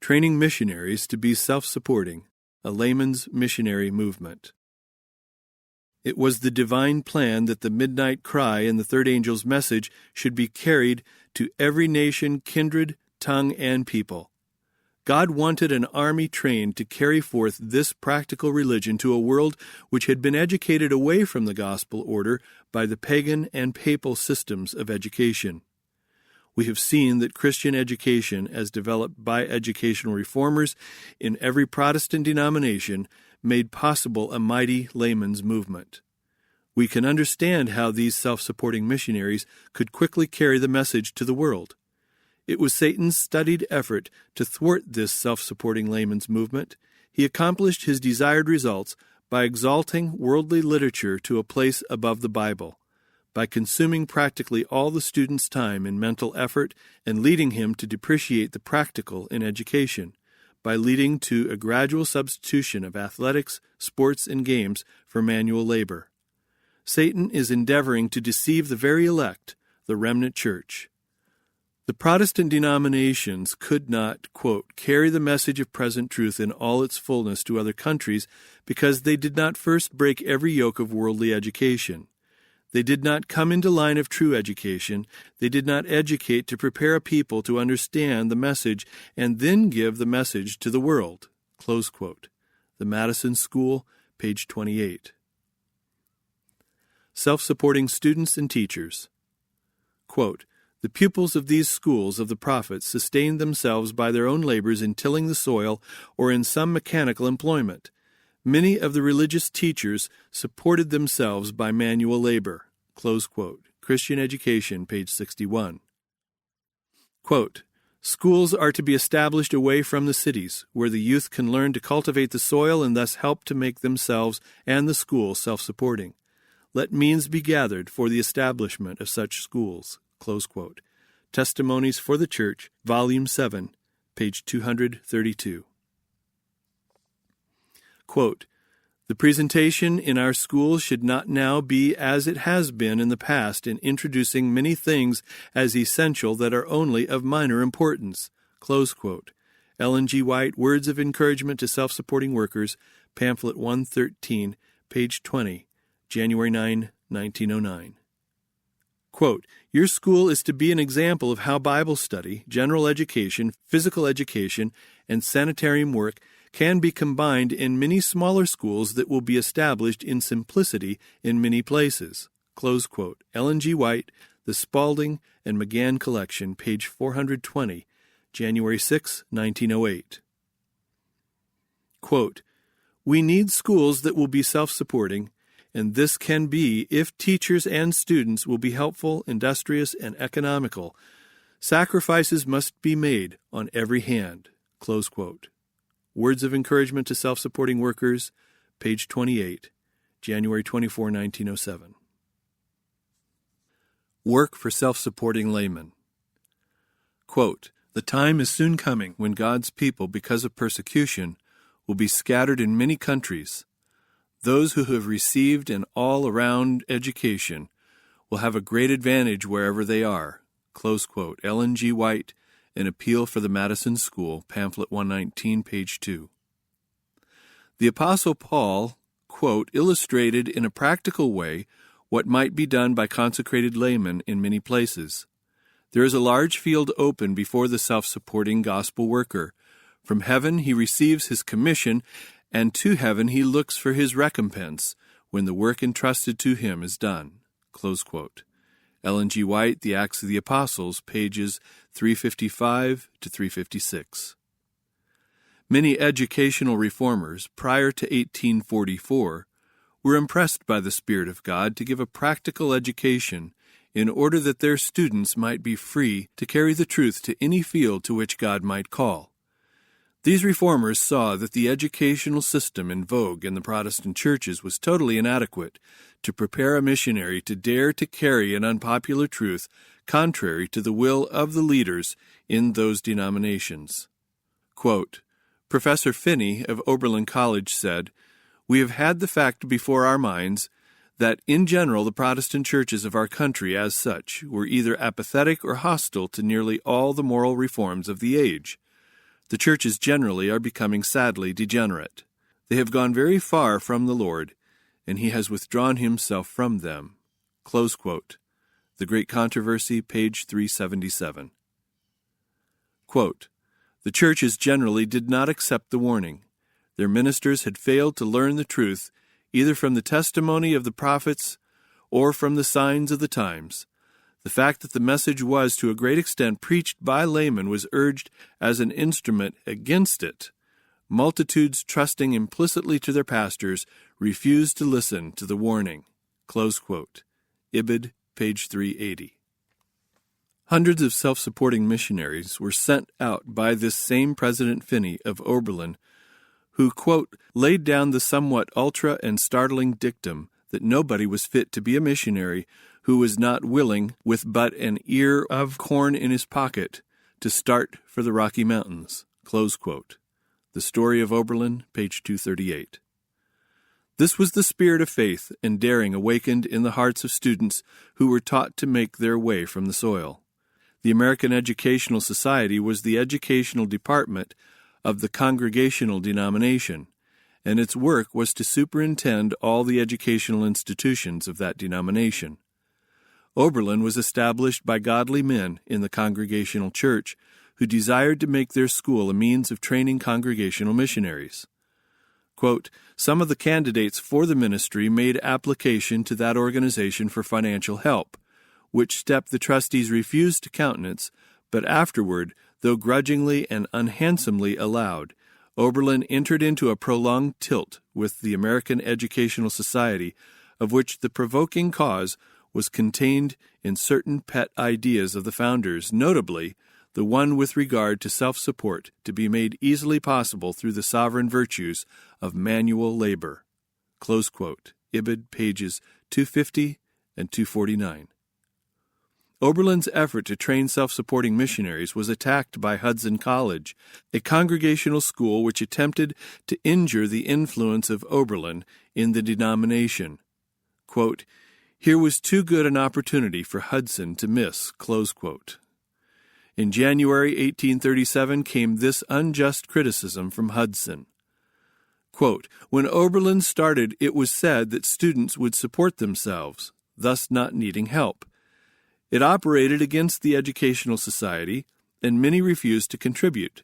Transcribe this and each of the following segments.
Training Missionaries to be Self-Supporting, a Layman's Missionary Movement. It was the divine plan that the midnight cry in the third angel's message should be carried to every nation, kindred, tongue, and people. God wanted an army trained to carry forth this practical religion to a world which had been educated away from the gospel order by the pagan and papal systems of education. We have seen that Christian education, as developed by educational reformers in every Protestant denomination, made possible a mighty layman's movement. We can understand how these self-supporting missionaries could quickly carry the message to the world. It was Satan's studied effort to thwart this self-supporting layman's movement. He accomplished his desired results by exalting worldly literature to a place above the Bible, by consuming practically all the student's time in mental effort and leading him to depreciate the practical in education, by leading to a gradual substitution of athletics, sports, and games for manual labor. Satan is endeavoring to deceive the very elect, the remnant church. The Protestant denominations could not, quote, carry the message of present truth in all its fullness to other countries because they did not first break every yoke of worldly education. They did not come into line of true education. They did not educate to prepare a people to understand the message and then give the message to the world. Close quote. The Madison School, page 28. Self-supporting students and teachers. Quote, the pupils of these schools of the prophets sustained themselves by their own labors in tilling the soil or in some mechanical employment. Many of the religious teachers supported themselves by manual labor. Close quote. Christian Education, page 61. Quote, schools are to be established away from the cities, where the youth can learn to cultivate the soil and thus help to make themselves and the school self-supporting. Let means be gathered for the establishment of such schools. Close quote. Testimonies for the Church, Volume 7, page 232. Quote, the presentation in our schools should not now be as it has been in the past in introducing many things as essential that are only of minor importance. Close quote. Ellen G. White, Words of Encouragement to Self-Supporting Workers, Pamphlet 113, page 20, January 9, 1909. Quote, your school is to be an example of how Bible study, general education, physical education, and sanitarium work can be combined in many smaller schools that will be established in simplicity in many places. Close quote. Ellen G. White, The Spalding and McGann Collection, page 420, January 6, 1908. Quote, we need schools that will be self-supporting, and this can be if teachers and students will be helpful, industrious, and economical. Sacrifices must be made on every hand. Close quote. Words of Encouragement to Self-Supporting Workers, page 28, January 24, 1907. Work for Self-Supporting Laymen. Quote, the time is soon coming when God's people, because of persecution, will be scattered in many countries. Those who have received an all-around education will have a great advantage wherever they are. Close quote. Ellen G. White, An Appeal for the Madison School, Pamphlet 119, page 2. The Apostle Paul, quote, illustrated in a practical way what might be done by consecrated laymen in many places. There is a large field open before the self-supporting gospel worker. From heaven he receives his commission, and to heaven he looks for his recompense when the work entrusted to him is done. Close quote. Ellen G. White, The Acts of the Apostles, pages 355 to 356. Many educational reformers prior to 1844 were impressed by the Spirit of God to give a practical education in order that their students might be free to carry the truth to any field to which God might call. These reformers saw that the educational system in vogue in the Protestant churches was totally inadequate to prepare a missionary to dare to carry an unpopular truth contrary to the will of the leaders in those denominations. Quote, Professor Finney of Oberlin College said, we have had the fact before our minds that in general the Protestant churches of our country as such were either apathetic or hostile to nearly all the moral reforms of the age. The churches generally are becoming sadly degenerate. They have gone very far from the Lord, and he has withdrawn himself from them." Close quote. The Great Controversy, page 377. Quote, "The churches generally did not accept the warning. Their ministers had failed to learn the truth either from the testimony of the prophets or from the signs of the times. The fact that the message was to a great extent preached by laymen was urged as an instrument against it. Multitudes trusting implicitly to their pastors refused to listen to the warning." Close quote. Ibid, page 380. Hundreds of self-supporting missionaries were sent out by this same President Finney of Oberlin, who, quote, "laid down the somewhat ultra and startling dictum that nobody was fit to be a missionary who was not willing, with but an ear of corn in his pocket, to start for the Rocky Mountains." Close quote. The Story of Oberlin, page 238. This was the spirit of faith and daring awakened in the hearts of students who were taught to make their way from the soil. The American Educational Society was the educational department of the Congregational denomination, and its work was to superintend all the educational institutions of that denomination. Oberlin was established by godly men in the Congregational Church who desired to make their school a means of training congregational missionaries. Quote, "Some of the candidates for the ministry made application to that organization for financial help, which step the trustees refused to countenance, but afterward, though grudgingly and unhandsomely allowed, Oberlin entered into a prolonged tilt with the American Educational Society, of which the provoking cause was contained in certain pet ideas of the founders, notably the one with regard to self-support to be made easily possible through the sovereign virtues of manual labor." Close quote. Ibid, pages 250 and 249. Oberlin's effort to train self-supporting missionaries was attacked by Madison College, a congregational school which attempted to injure the influence of Oberlin in the denomination. Quote, "Here was too good an opportunity for Hudson to miss." Close quote. In January 1837 came this unjust criticism from Hudson. Quote, "When Oberlin started, it was said that students would support themselves, thus not needing help. It operated against the Educational Society, and many refused to contribute.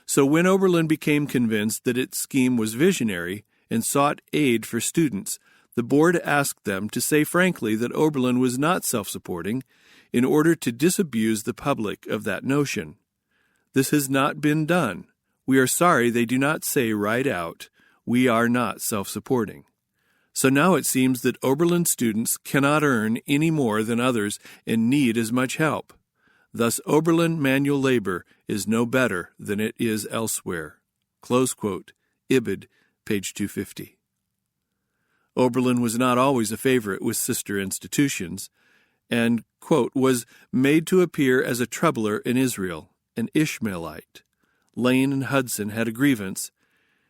So when Oberlin became convinced that its scheme was visionary and sought aid for students, the board asked them to say frankly that Oberlin was not self-supporting in order to disabuse the public of that notion. This has not been done. We are sorry they do not say right out, 'We are not self-supporting.' So now it seems that Oberlin students cannot earn any more than others and need as much help. Thus Oberlin manual labor is no better than it is elsewhere." Close quote. Ibid, page 250. Oberlin was not always a favorite with sister institutions, and, quote, "was made to appear as a troubler in Israel, an Ishmaelite. Lane and Hudson had a grievance.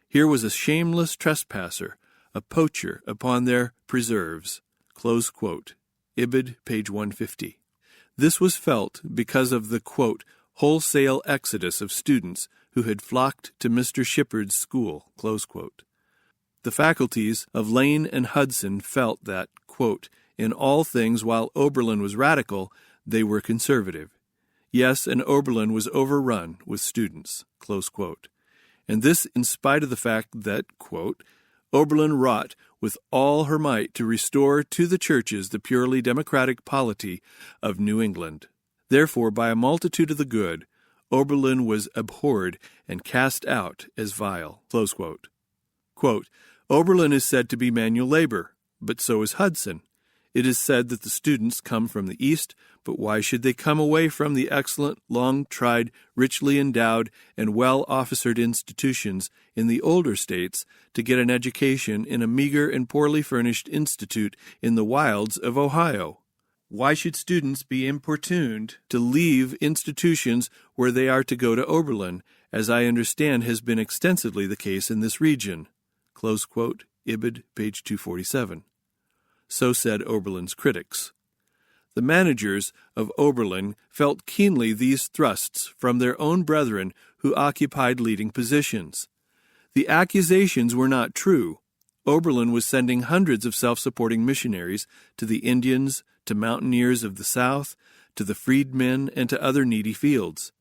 Here was a shameless trespasser, a poacher upon their preserves." Close quote. Ibid, page 150. This was felt because of the, quote, "wholesale exodus of students who had flocked to Mr. Shippard's school." Close quote. The faculties of Lane and Hudson felt that, quote, "in all things, while Oberlin was radical, they were conservative. Yes, and Oberlin was overrun with students." Close quote. And this in spite of the fact that, quote, "Oberlin wrought with all her might to restore to the churches the purely democratic polity of New England. Therefore, by a multitude of the good, Oberlin was abhorred and cast out as vile." Close quote. Quote, "Oberlin is said to be manual labor, but so is Hudson. It is said that the students come from the East, but why should they come away from the excellent, long-tried, richly endowed, and well-officered institutions in the older states to get an education in a meager and poorly furnished institute in the wilds of Ohio? Why should students be importuned to leave institutions where they are to go to Oberlin, as I understand has been extensively the case in this region?" Close quote. Ibid, page 247. So said Oberlin's critics. The managers of Oberlin felt keenly these thrusts from their own brethren who occupied leading positions. The accusations were not true. Oberlin was sending hundreds of self-supporting missionaries to the Indians, to mountaineers of the South, to the freedmen, and to other needy fields.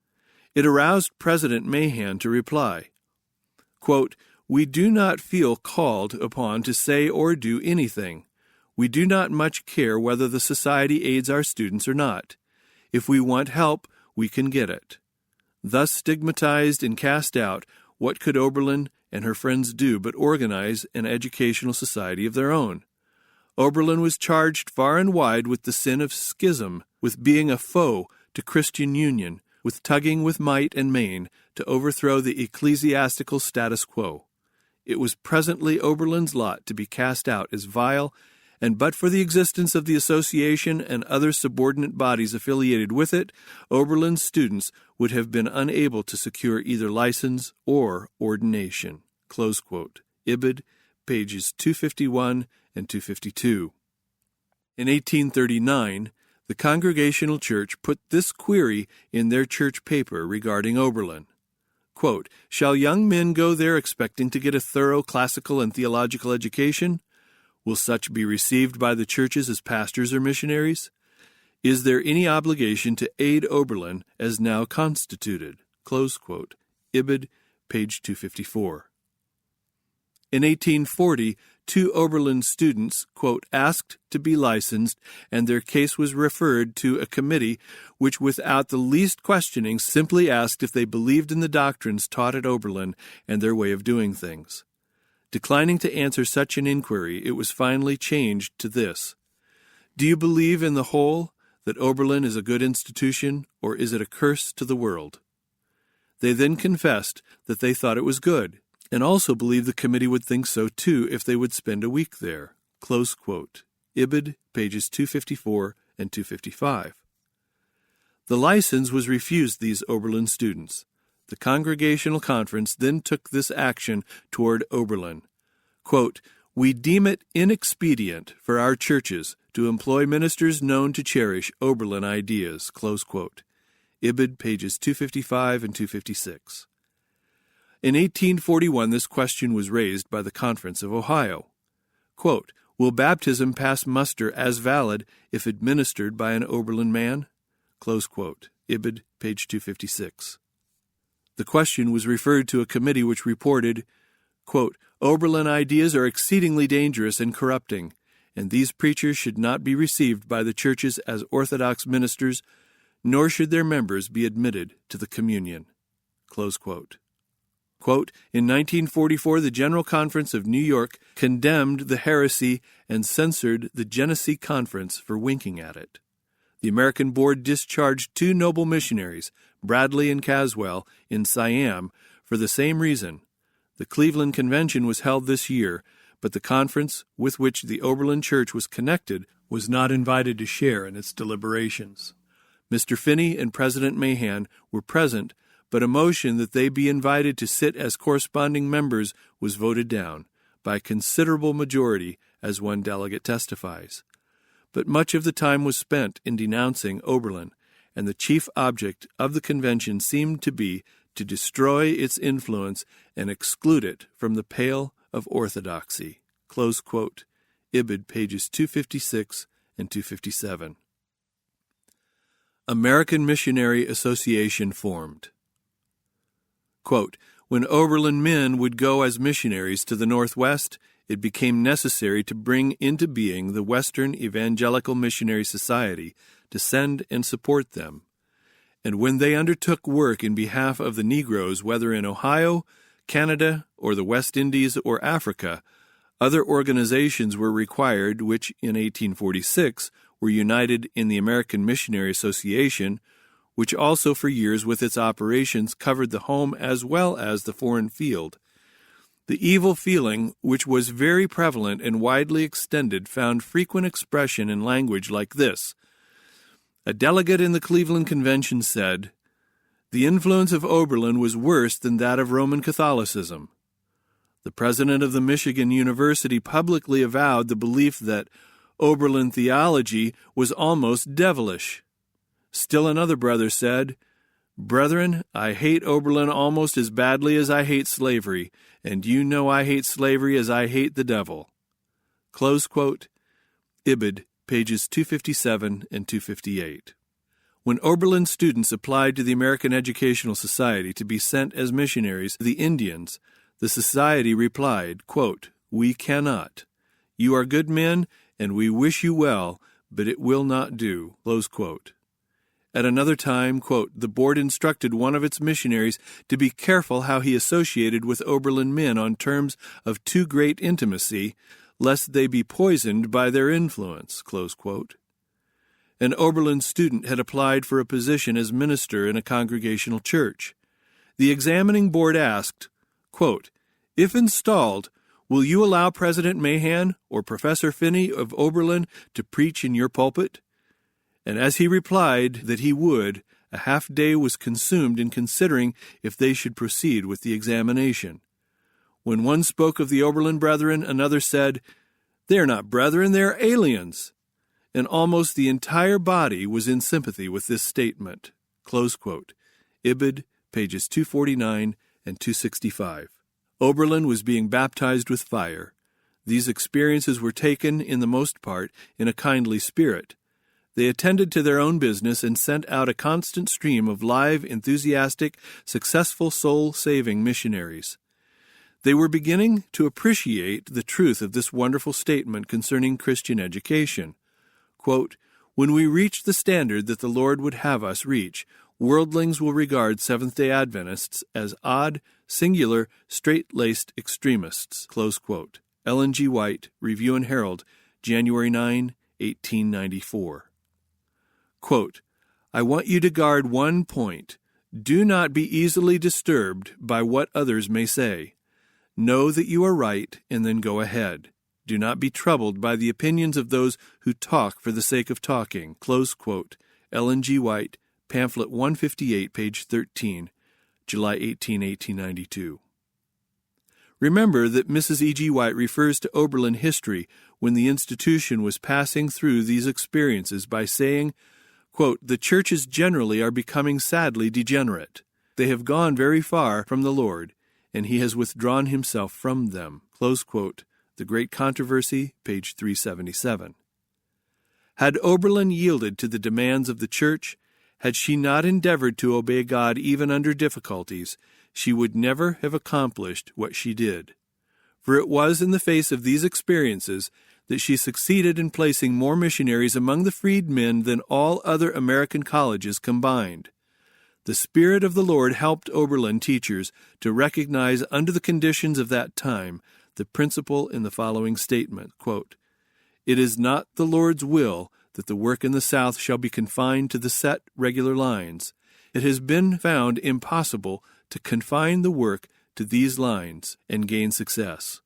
It aroused President Mahan to reply, quote, "We do not feel called upon to say or do anything. We do not much care whether the society aids our students or not. If we want help, we can get it." Thus stigmatized and cast out, what could Oberlin and her friends do but organize an educational society of their own? Oberlin was charged far and wide with the sin of schism, with being a foe to Christian union, with tugging with might and main to overthrow the ecclesiastical status quo. It was presently Oberlin's lot to be cast out as vile, and but for the existence of the association and other subordinate bodies affiliated with it, Oberlin's students would have been unable to secure either license or ordination. Close quote. Ibid, pages 251 and 252. In 1839, the Congregational Church put this query in their church paper regarding Oberlin. Quote, "Shall young men go there expecting to get a thorough classical and theological education? Will such be received by the churches as pastors or missionaries? Is there any obligation to aid Oberlin as now constituted?" Close quote. Ibid, page 254. In 1840, two Oberlin students, quote, "asked to be licensed, and their case was referred to a committee which without the least questioning simply asked if they believed in the doctrines taught at Oberlin and their way of doing things. Declining to answer such an inquiry, it was finally changed to this: "Do you believe in the whole that Oberlin is a good institution, or is it a curse to the world?" They then confessed that they thought it was good, and also believed the committee would think so too if they would spend a week there. Close quote. Ibid, pages 254 and 255. The license was refused these Oberlin students. The Congregational Conference then took this action toward Oberlin. Quote, "We deem it inexpedient for our churches to employ ministers known to cherish Oberlin ideas." Close quote. Ibid, pages 255 and 256. In 1841, this question was raised by the Conference of Ohio. Quote, "Will baptism pass muster as valid if administered by an Oberlin man?" Close quote. Ibid, page 256. The question was referred to a committee which reported, quote, "Oberlin ideas are exceedingly dangerous and corrupting, and these preachers should not be received by the churches as orthodox ministers, nor should their members be admitted to the communion." Close quote. Quote, "In 1944, the General Conference of New York condemned the heresy and censored the Genesee Conference for winking at it. The American Board discharged two noble missionaries, Bradley and Caswell, in Siam for the same reason. The Cleveland Convention was held this year, but the conference with which the Oberlin Church was connected was not invited to share in its deliberations. Mr. Finney and President Mahan were present, but a motion that they be invited to sit as corresponding members was voted down by a considerable majority, as one delegate testifies. But much of the time was spent in denouncing Oberlin, and the chief object of the convention seemed to be to destroy its influence and exclude it from the pale of orthodoxy." Close quote. Ibid, pages 256 and 257. American Missionary Association formed. Quote, "When Oberlin men would go as missionaries to the Northwest, it became necessary to bring into being the Western Evangelical Missionary Society to send and support them. And when they undertook work in behalf of the Negroes, whether in Ohio, Canada, or the West Indies or Africa, other organizations were required which in 1846 were united in the American Missionary Association, which also for years with its operations covered the home as well as the foreign field. The evil feeling, which was very prevalent and widely extended, found frequent expression in language like this. A delegate in the Cleveland Convention said, 'The influence of Oberlin was worse than that of Roman Catholicism.' The president of the Michigan University publicly avowed the belief that Oberlin theology was almost devilish. Still another brother said, Brethren, I hate Oberlin almost as badly as I hate slavery, and you know I hate slavery as I hate the devil. Close quote. Ibid, pages 257 and 258. When Oberlin's students applied to the American Educational Society to be sent as missionaries to the Indians, the Society replied, quote, "We cannot. You are good men, and we wish you well, but it will not do." Close quote. At another time, quote, "The board instructed one of its missionaries to be careful how he associated with Oberlin men on terms of too great intimacy, lest they be poisoned by their influence." Close quote. An Oberlin student had applied for a position as minister in a congregational church. The examining board asked, quote, "If installed, will you allow President Mahan or Professor Finney of Oberlin to preach in your pulpit?" And as he replied that he would, a half day was consumed in considering if they should proceed with the examination. When one spoke of the Oberlin brethren, another said, "They are not brethren, they are aliens." And almost the entire body was in sympathy with this statement. Close quote. Ibid, pages 249 and 265. Oberlin was being baptized with fire. These experiences were taken, in the most part, in a kindly spirit. They attended to their own business and sent out a constant stream of live, enthusiastic, successful, soul-saving missionaries. They were beginning to appreciate the truth of this wonderful statement concerning Christian education. Quote, "When we reach the standard that the Lord would have us reach, worldlings will regard Seventh-day Adventists as odd, singular, straight-laced extremists." Close quote. Ellen G. White, Review and Herald, January 9, 1894. Quote, "I want you to guard one point. Do not be easily disturbed by what others may say. Know that you are right, and then go ahead. Do not be troubled by the opinions of those who talk for the sake of talking." Close quote. Ellen G. White, pamphlet 158, page 13, July 18, 1892. Remember that Mrs. E. G. White refers to Oberlin history when the institution was passing through these experiences by saying, quote, "The churches generally are becoming sadly degenerate. They have gone very far from the Lord, and he has withdrawn himself from them." Close quote. The Great Controversy, page 377. Had Oberlin yielded to the demands of the church, had she not endeavored to obey God even under difficulties, she would never have accomplished what she did. For it was in the face of these experiences that she succeeded in placing more missionaries among the freedmen than all other American colleges combined. The Spirit of the Lord helped Oberlin teachers to recognize under the conditions of that time the principle in the following statement, quote, "It is not the Lord's will that the work in the South shall be confined to the set regular lines. It has been found impossible to confine the work to these lines and gain success.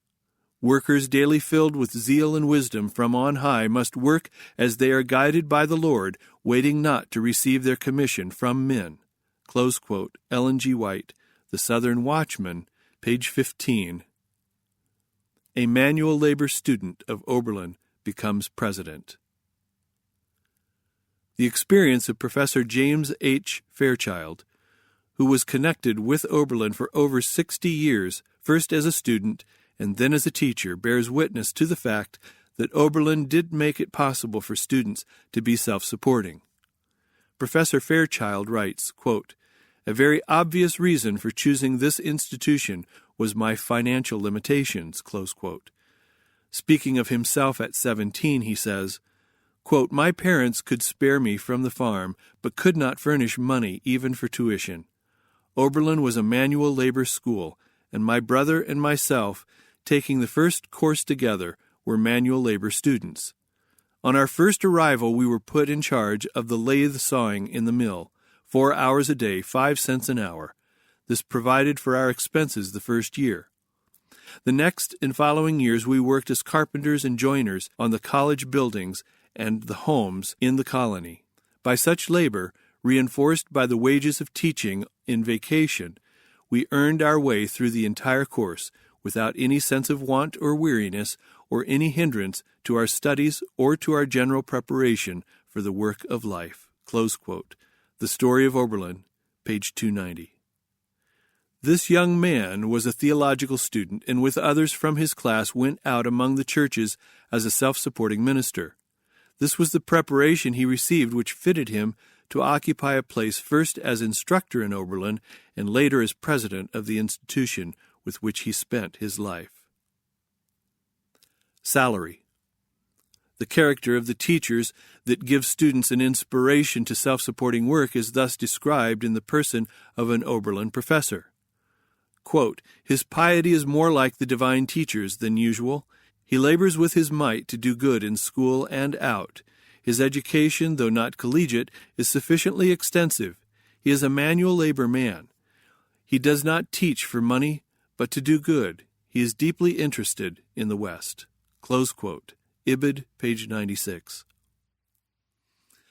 Workers daily filled with zeal and wisdom from on high must work as they are guided by the Lord, waiting not to receive their commission from men." Close quote. Ellen G. White, The Southern Watchman, page 15. A manual labor student of Oberlin becomes president. The experience of Professor James H. Fairchild, who was connected with Oberlin for over 60 years, first as a student and then as a teacher, bears witness to the fact that Oberlin did make it possible for students to be self-supporting. Professor Fairchild writes, quote, "A very obvious reason for choosing this institution was my financial limitations." Close quote. Speaking of himself at 17, he says, quote, "My parents could spare me from the farm, but could not furnish money even for tuition. Oberlin was a manual labor school, and my brother and myself, taking the first course together, were manual labor students. On our first arrival, we were put in charge of the lathe sawing in the mill, 4 hours a day, 5 cents an hour. This provided for our expenses the first year. The next and following years we worked as carpenters and joiners on the college buildings and the homes in the colony. By such labor, reinforced by the wages of teaching in vacation, we earned our way through the entire course without any sense of want or weariness or any hindrance to our studies or to our general preparation for the work of life." Close quote. The Story of Oberlin, page 290. This young man was a theological student, and with others from his class went out among the churches as a self-supporting minister. This was the preparation he received which fitted him to occupy a place first as instructor in Oberlin and later as president of the institution with which he spent his life. Salary. The character of the teachers that give students an inspiration to self-supporting work is thus described in the person of an Oberlin professor. Quote, "His piety is more like the divine teachers than usual. He labors with his might to do good in school and out. His education, though not collegiate, is sufficiently extensive. He is a manual labor man. He does not teach for money, but to do good. He is deeply interested in the West." Close quote. Ibid, page 96.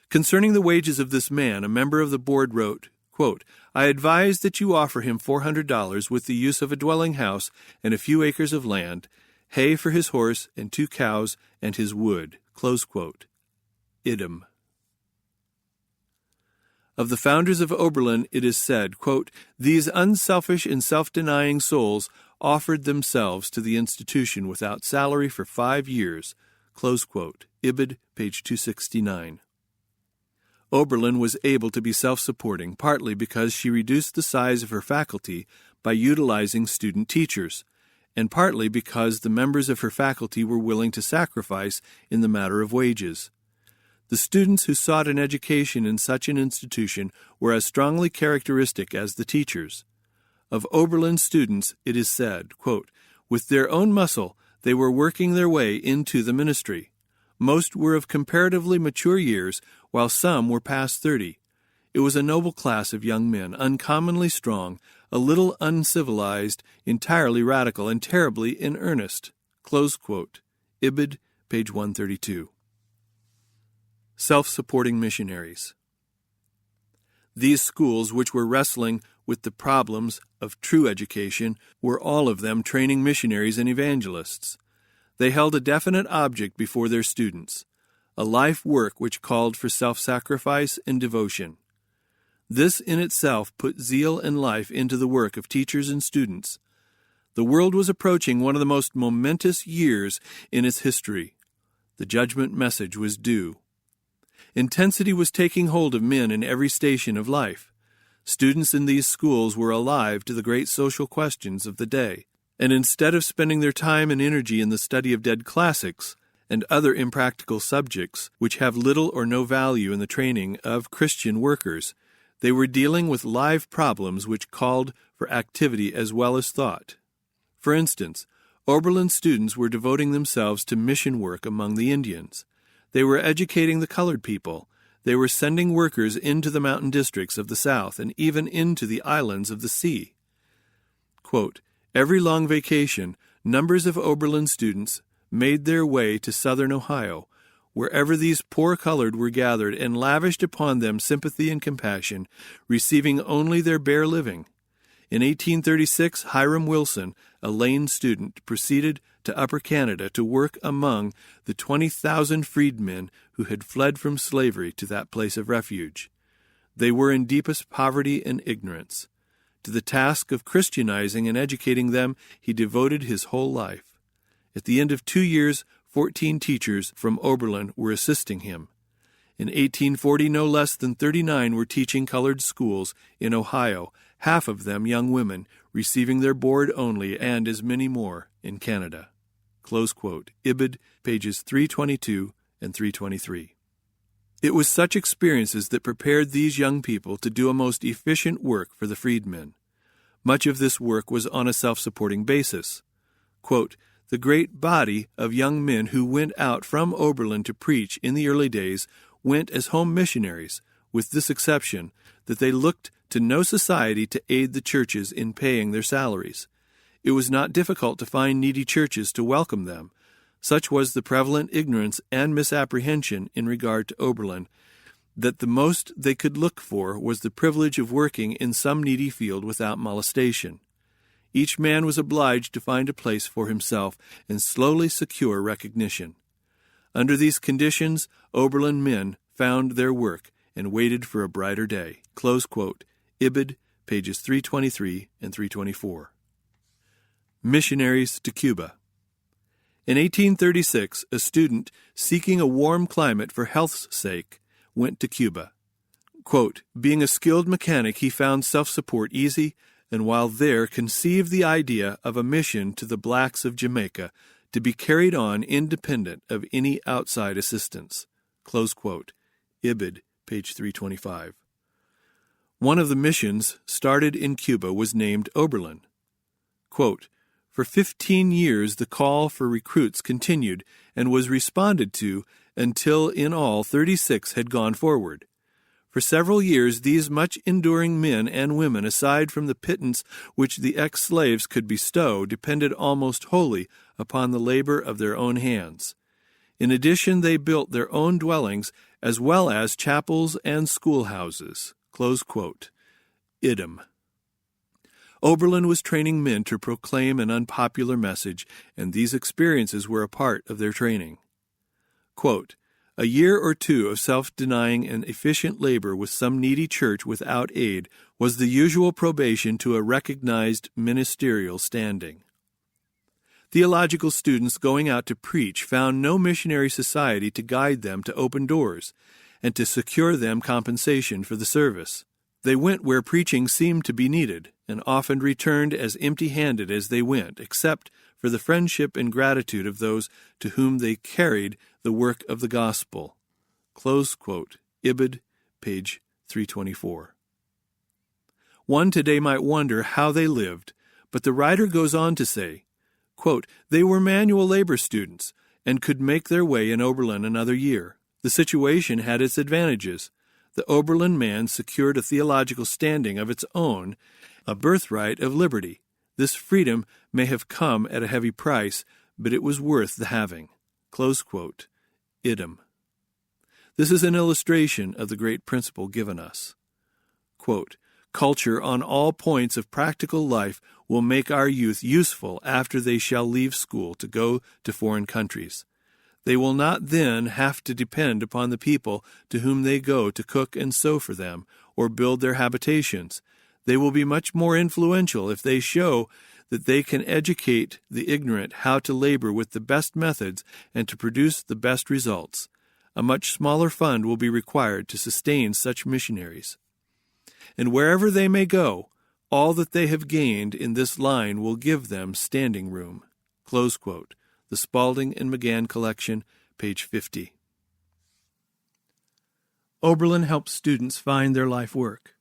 Concerning the wages of this man, a member of the board wrote, quote, "I advise that you offer him $400 with the use of a dwelling house and a few acres of land, hay for his horse and 2 cows and his wood." Close quote. Idem. Of the founders of Oberlin, it is said, quote, "These unselfish and self-denying souls offered themselves to the institution without salary for 5 years." Close quote. Ibid, page 269. Oberlin was able to be self-supporting partly because she reduced the size of her faculty by utilizing student teachers, and partly because the members of her faculty were willing to sacrifice in the matter of wages. The students who sought an education in such an institution were as strongly characteristic as the teachers. Of Oberlin students, it is said, quote, "With their own muscle, they were working their way into the ministry. Most were of comparatively mature years, while some were past 30. It was a noble class of young men, uncommonly strong, a little uncivilized, entirely radical, and terribly in earnest." Close quote. Ibid, page 132. Self-supporting missionaries. These schools, which were wrestling with the problems of true education, were all of them training missionaries and evangelists. They held a definite object before their students, a life work which called for self-sacrifice and devotion. This in itself put zeal and life into the work of teachers and students. The world was approaching one of the most momentous years in its history. The judgment message was due. Intensity was taking hold of men in every station of life. Students in these schools were alive to the great social questions of the day, and instead of spending their time and energy in the study of dead classics and other impractical subjects which have little or no value in the training of Christian workers, they were dealing with live problems which called for activity as well as thought. For instance, Oberlin students were devoting themselves to mission work among the Indians. They were educating the colored people. They were sending workers into the mountain districts of the South and even into the islands of the sea. Quote, "Every long vacation, numbers of Oberlin students made their way to southern Ohio, wherever these poor colored were gathered, and lavished upon them sympathy and compassion, receiving only their bare living. In 1836, Hiram Wilson, a Lane student, proceeded to Upper Canada to work among the 20,000 freedmen who had fled from slavery to that place of refuge. They were in deepest poverty and ignorance. To the task of Christianizing and educating them he devoted his whole life. At the end of 2 years, 14 teachers from Oberlin were assisting him. In 1840, no less than 39 were teaching colored schools in Ohio, half of them young women, receiving their board only, and as many more in Canada." Close quote. Ibid, pages 322 and 323. It was such experiences that prepared these young people to do a most efficient work for the freedmen. Much of this work was on a self-supporting basis. Quote, "The great body of young men who went out from Oberlin to preach in the early days went as home missionaries, with this exception, that they looked to no society to aid the churches in paying their salaries. It was not difficult to find needy churches to welcome them. Such was the prevalent ignorance and misapprehension in regard to Oberlin, that the most they could look for was the privilege of working in some needy field without molestation. Each man was obliged to find a place for himself and slowly secure recognition. Under these conditions, Oberlin men found their work and waited for a brighter day." Close quote. Ibid, pages 323 and 324. Missionaries to Cuba. In 1836, a student seeking a warm climate for health's sake went to Cuba. Quote, being a skilled mechanic, he found self-support easy, and while there conceived the idea of a mission to the blacks of Jamaica to be carried on independent of any outside assistance. Close quote. Ibid, page 325. One of the missions started in Cuba was named Oberlin. Quote, for 15 years the call for recruits continued and was responded to until in all 36 had gone forward. For several years these much-enduring men and women, aside from the pittance which the ex-slaves could bestow, depended almost wholly upon the labor of their own hands. In addition, they built their own dwellings as well as chapels and schoolhouses. Close quote. Idem. Oberlin was training men to proclaim an unpopular message, and these experiences were a part of their training. Quote, a year or two of self-denying and efficient labor with some needy church without aid was the usual probation to a recognized ministerial standing. Theological students going out to preach found no missionary society to guide them to open doors and to secure them compensation for the service. They went where preaching seemed to be needed, and often returned as empty-handed as they went, except for the friendship and gratitude of those to whom they carried the work of the gospel. Close quote. Ibid, page 324. One today might wonder how they lived, but the writer goes on to say, quote, they were manual labor students and could make their way in Oberlin another year. The situation had its advantages. The Oberlin man secured a theological standing of its own, a birthright of liberty. This freedom may have come at a heavy price, but it was worth the having. Close quote. Idem. This is an illustration of the great principle given us. Quote, culture on all points of practical life will make our youth useful after they shall leave school to go to foreign countries. They will not then have to depend upon the people to whom they go to cook and sew for them or build their habitations. They will be much more influential if they show that they can educate the ignorant how to labor with the best methods and to produce the best results. A much smaller fund will be required to sustain such missionaries. And wherever they may go, all that they have gained in this line will give them standing room. Close quote. The Spalding and McGann Collection, page 50. Oberlin helps students find their life work.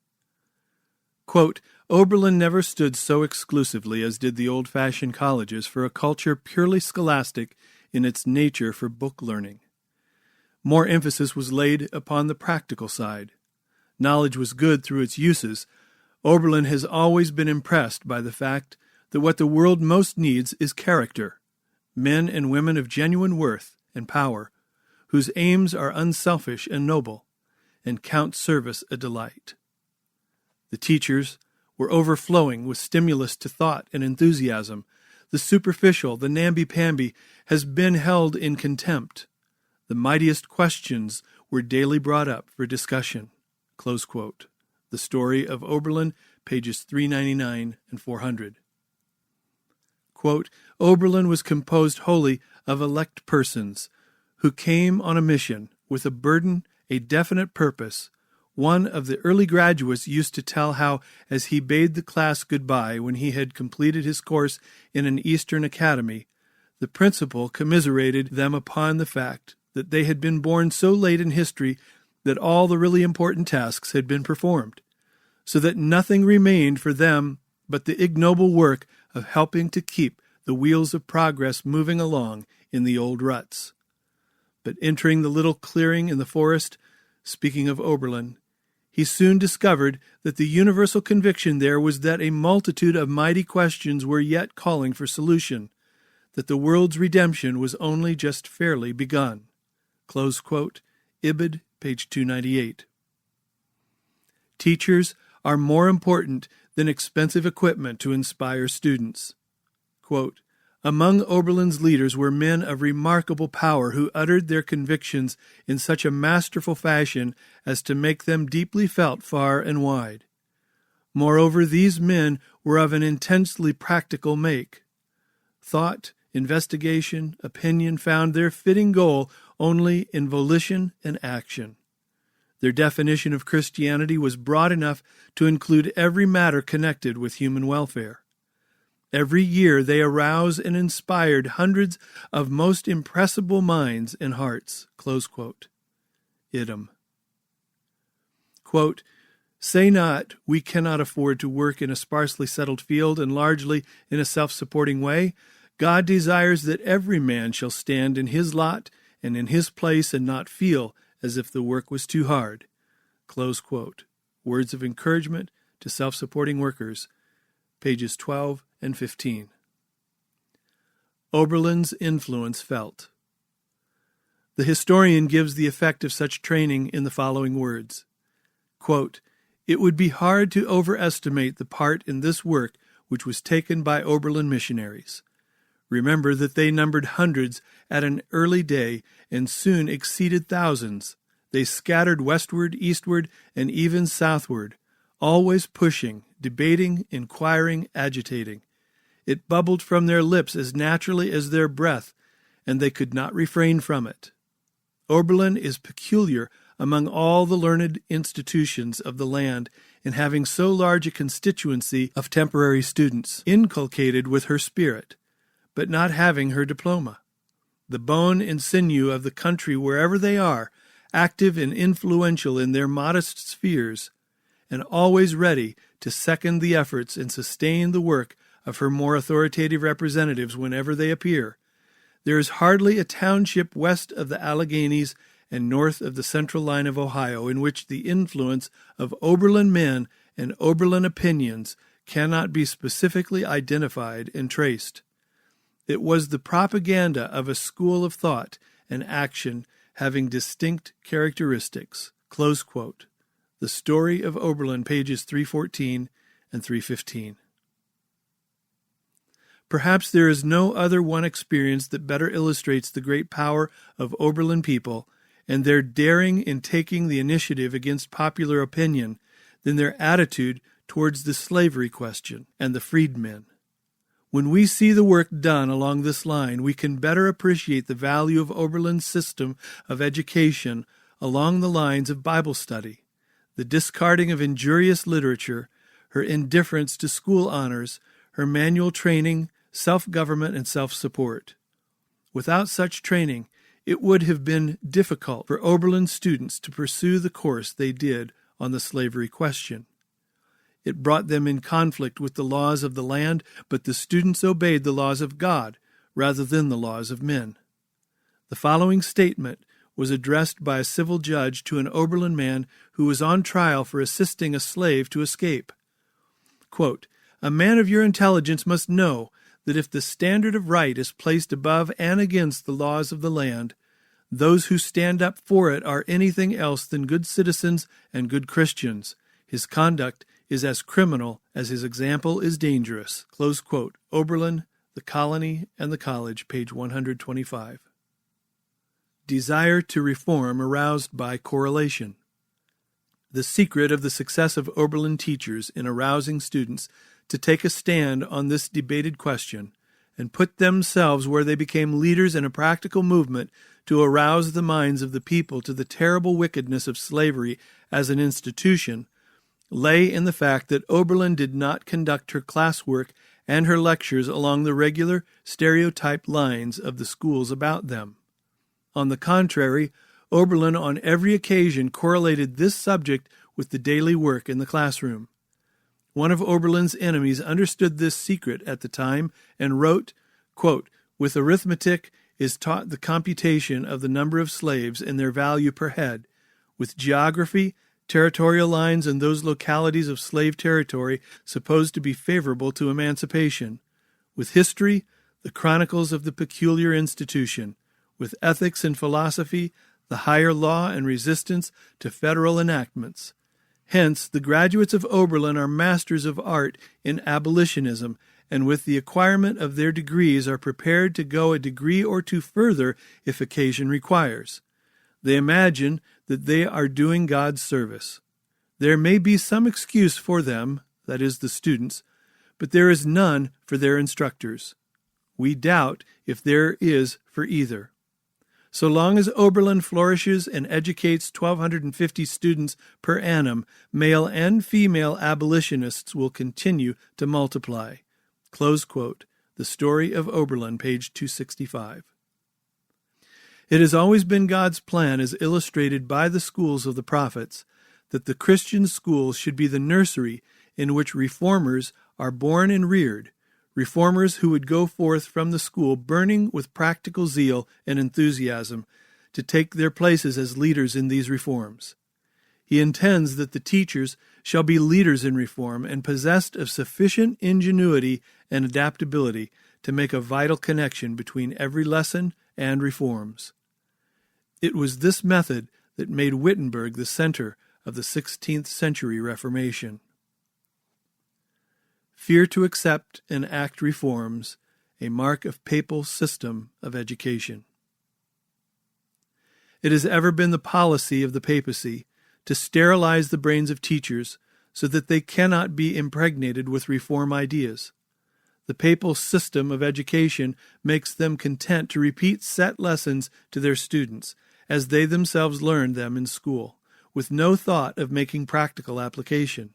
Quote, Oberlin never stood so exclusively as did the old-fashioned colleges for a culture purely scholastic in its nature for book learning. More emphasis was laid upon the practical side. Knowledge was good through its uses. Oberlin has always been impressed by the fact that what the world most needs is character. Men and women of genuine worth and power, whose aims are unselfish and noble, and count service a delight. The teachers were overflowing with stimulus to thought and enthusiasm. The superficial, the namby-pamby, has been held in contempt. The mightiest questions were daily brought up for discussion. Close quote. The Story of Oberlin, pages 399 and 400. Quote, Oberlin was composed wholly of elect persons who came on a mission with a burden, a definite purpose. One of the early graduates used to tell how, as he bade the class goodbye when he had completed his course in an Eastern academy, the principal commiserated them upon the fact that they had been born so late in history that all the really important tasks had been performed, so that nothing remained for them but the ignoble work of helping to keep the wheels of progress moving along in the old ruts. But entering the little clearing in the forest, speaking of Oberlin, he soon discovered that the universal conviction there was that a multitude of mighty questions were yet calling for solution, that the world's redemption was only just fairly begun. Close quote. Ibid, page 298. Teachers are more important than expensive equipment to inspire students. Quote, among Oberlin's leaders were men of remarkable power who uttered their convictions in such a masterful fashion as to make them deeply felt far and wide. Moreover, these men were of an intensely practical make. Thought, investigation, opinion found their fitting goal only in volition and action. Their definition of Christianity was broad enough to include every matter connected with human welfare. Every year they aroused and inspired hundreds of most impressible minds and hearts." Close quote. Idem. Quote, "Say not, we cannot afford to work in a sparsely settled field and largely in a self-supporting way. God desires that every man shall stand in his lot and in his place and not feel as if the work was too hard." Close quote. Words of encouragement to self-supporting workers, pages 12 and 15. Oberlin's influence felt. The historian gives the effect of such training in the following words. Quote, "It would be hard to overestimate the part in this work which was taken by Oberlin missionaries. Remember that they numbered hundreds at an early day and soon exceeded thousands. They scattered westward, eastward, and even southward, always pushing, debating, inquiring, agitating. It bubbled from their lips as naturally as their breath, and they could not refrain from it. Oberlin is peculiar among all the learned institutions of the land in having so large a constituency of temporary students, inculcated with her spirit, but not having her diploma. The bone and sinew of the country wherever they are, active and influential in their modest spheres, and always ready to second the efforts and sustain the work of her more authoritative representatives whenever they appear. There is hardly a township west of the Alleghanies and north of the central line of Ohio in which the influence of Oberlin men and Oberlin opinions cannot be specifically identified and traced. It was the propaganda of a school of thought and action having distinct characteristics." Close quote. The Story of Oberlin, pages 314 and 315. Perhaps there is no other one experience that better illustrates the great power of Oberlin people and their daring in taking the initiative against popular opinion than their attitude towards the slavery question and the freedmen. When we see the work done along this line, we can better appreciate the value of Oberlin's system of education along the lines of Bible study, the discarding of injurious literature, her indifference to school honors, her manual training, self-government, and self-support. Without such training, it would have been difficult for Oberlin students to pursue the course they did on the slavery question. It brought them in conflict with the laws of the land, but the students obeyed the laws of God rather than the laws of men. The following statement was addressed by a civil judge to an Oberlin man who was on trial for assisting a slave to escape. Quote, "A man of your intelligence must know that if the standard of right is placed above and against the laws of the land, those who stand up for it are anything else than good citizens and good Christians. His conduct is as criminal as his example is dangerous." Close quote. Oberlin, The Colony and the College, page 125. Desire to reform aroused by correlation. The secret of the success of Oberlin teachers in arousing students to take a stand on this debated question and put themselves where they became leaders in a practical movement to arouse the minds of the people to the terrible wickedness of slavery as an institution lay in the fact that Oberlin did not conduct her classwork and her lectures along the regular, stereotyped lines of the schools about them. On the contrary, Oberlin on every occasion correlated this subject with the daily work in the classroom. One of Oberlin's enemies understood this secret at the time and wrote, quote, "With arithmetic is taught the computation of the number of slaves and their value per head. With geography, territorial lines and those localities of slave territory supposed to be favorable to emancipation. With history, the chronicles of the peculiar institution. With ethics and philosophy, the higher law and resistance to federal enactments. Hence, the graduates of Oberlin are masters of art in abolitionism, and with the acquirement of their degrees are prepared to go a degree or two further if occasion requires. They imagine that they are doing God's service. There may be some excuse for them, that is, the students, but there is none for their instructors. We doubt if there is for either. So long as Oberlin flourishes and educates 1,250 students per annum, male and female abolitionists will continue to multiply. Close quote. The Story of Oberlin, page 265. It has always been God's plan, as illustrated by the schools of the prophets, that the Christian schools should be the nursery in which reformers are born and reared, reformers who would go forth from the school burning with practical zeal and enthusiasm to take their places as leaders in these reforms. He intends that the teachers shall be leaders in reform and possessed of sufficient ingenuity and adaptability to make a vital connection between every lesson and reforms. It was this method that made Wittenberg the center of the 16th century Reformation. Fear to accept and act reforms, a mark of papal system of education. It has ever been the policy of the papacy to sterilize the brains of teachers so that they cannot be impregnated with reform ideas. The papal system of education makes them content to repeat set lessons to their students, as they themselves learned them in school, with no thought of making practical application.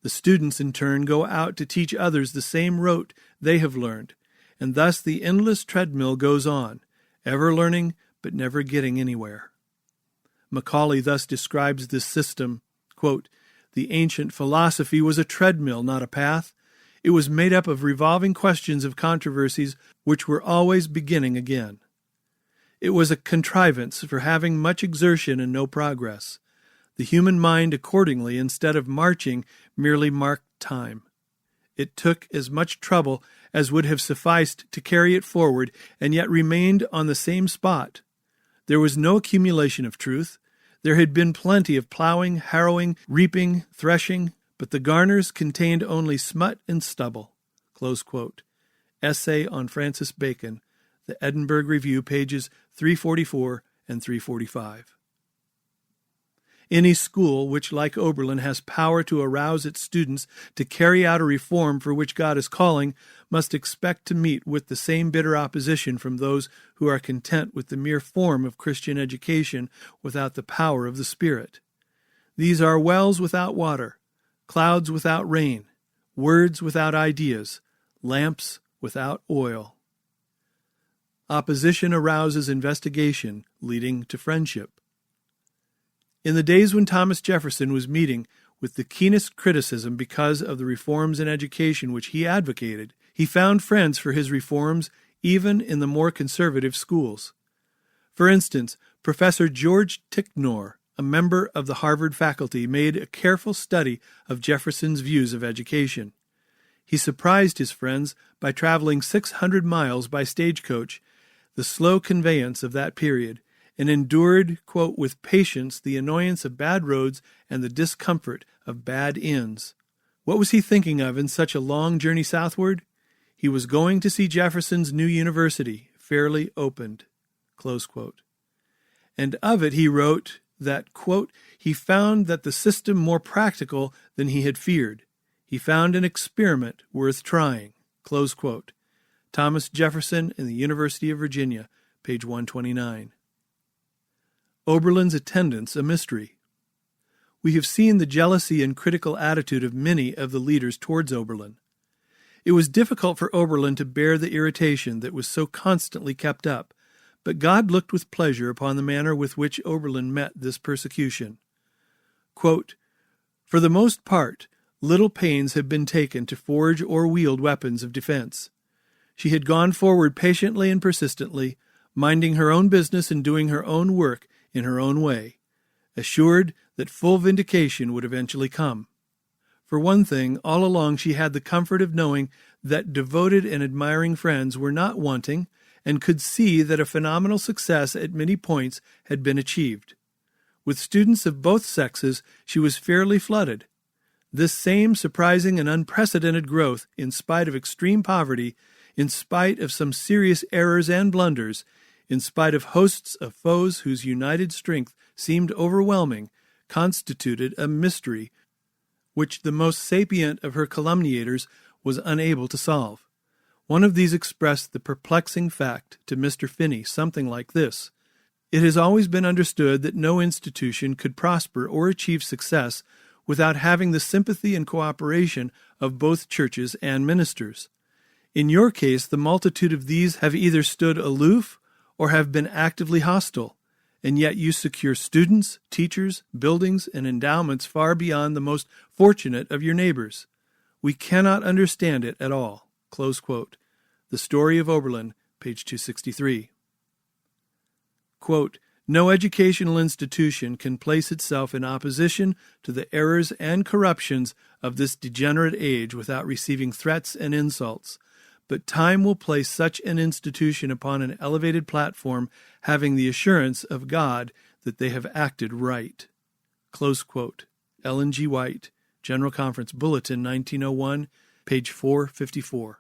The students, in turn, go out to teach others the same rote they have learned, and thus the endless treadmill goes on, ever learning but never getting anywhere. Macaulay thus describes this system, quote, "The ancient philosophy was a treadmill, not a path. It was made up of revolving questions of controversies which were always beginning again. It was a contrivance for having much exertion and no progress. The human mind, accordingly, instead of marching, merely marked time. It took as much trouble as would have sufficed to carry it forward, and yet remained on the same spot. There was no accumulation of truth. There had been plenty of plowing, harrowing, reaping, threshing, but the garners contained only smut and stubble." Close quote. Essay on Francis Bacon, The Edinburgh Review, pages 344 and 345. Any school which, like Oberlin, has power to arouse its students to carry out a reform for which God is calling, must expect to meet with the same bitter opposition from those who are content with the mere form of Christian education without the power of the Spirit. These are wells without water, clouds without rain, words without ideas, lamps without oil. Opposition arouses investigation, leading to friendship. In the days when Thomas Jefferson was meeting with the keenest criticism because of the reforms in education which he advocated, he found friends for his reforms even in the more conservative schools. For instance, Professor George Ticknor, a member of the Harvard faculty, made a careful study of Jefferson's views of education. He surprised his friends by traveling 600 miles by stagecoach, the slow conveyance of that period, and endured, quote, "with patience the annoyance of bad roads and the discomfort of bad inns." What was he thinking of in such a long journey southward? He was going to see Jefferson's new university fairly opened, close quote. And of it he wrote that, quote, "he found that the system more practical than he had feared. He found an experiment worth trying," close quote. Thomas Jefferson in the University of Virginia, page 129. Oberlin's attendance a mystery. We have seen the jealousy and critical attitude of many of the leaders towards Oberlin. It was difficult for Oberlin to bear the irritation that was so constantly kept up, but God looked with pleasure upon the manner with which Oberlin met this persecution. Quote, "For the most part, little pains have been taken to forge or wield weapons of defense. She had gone forward patiently and persistently, minding her own business and doing her own work in her own way, assured that full vindication would eventually come. For one thing, all along she had the comfort of knowing that devoted and admiring friends were not wanting, and could see that a phenomenal success at many points had been achieved. With students of both sexes she was fairly flooded. This same surprising and unprecedented growth, in spite of extreme poverty, in spite of some serious errors and blunders, in spite of hosts of foes whose united strength seemed overwhelming, constituted a mystery which the most sapient of her calumniators was unable to solve. One of these expressed the perplexing fact to Mr. Finney something like this: "It has always been understood that no institution could prosper or achieve success without having the sympathy and cooperation of both churches and ministers. In your case, the multitude of these have either stood aloof or have been actively hostile, and yet you secure students, teachers, buildings, and endowments far beyond the most fortunate of your neighbors. We cannot understand it at all." Close quote. The Story of Oberlin, page 263. Quote, "No educational institution can place itself in opposition to the errors and corruptions of this degenerate age without receiving threats and insults. But time will place such an institution upon an elevated platform, having the assurance of God that they have acted right." Close quote. Ellen G. White, General Conference Bulletin, 1901, page 454.